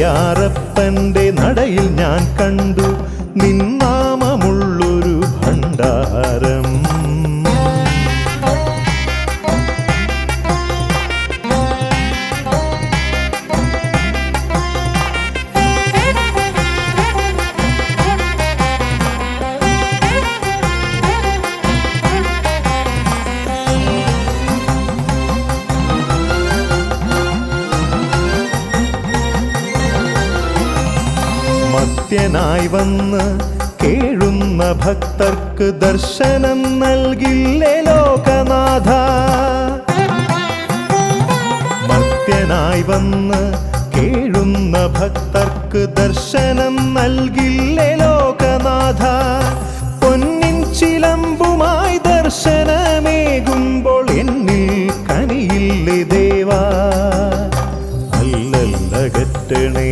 നെയ്യാറപ്പൻ്റെ നടയിൽ ഞാൻ കണ്ടു നിന്നാമമുള്ളൊരു ഭണ്ഡാരം. മർത്യനായി വന്ന് കേഴുന്ന ഭക്തർക്ക് ദർശനം നൽകില്ലേ ലോകനാഥ. മർത്യനായി വന്ന് കേഴുന്ന ഭക്തർക്ക് ദർശനം നൽകില്ലേ ലോകനാഥ. പൊന്നിൻ ചിലമ്പുമായി ദർശനമേകുമ്പോൾ എന്നിൽ കനിയില്ലേ ദേവാ. അല്ലല്ലകറ്റണേ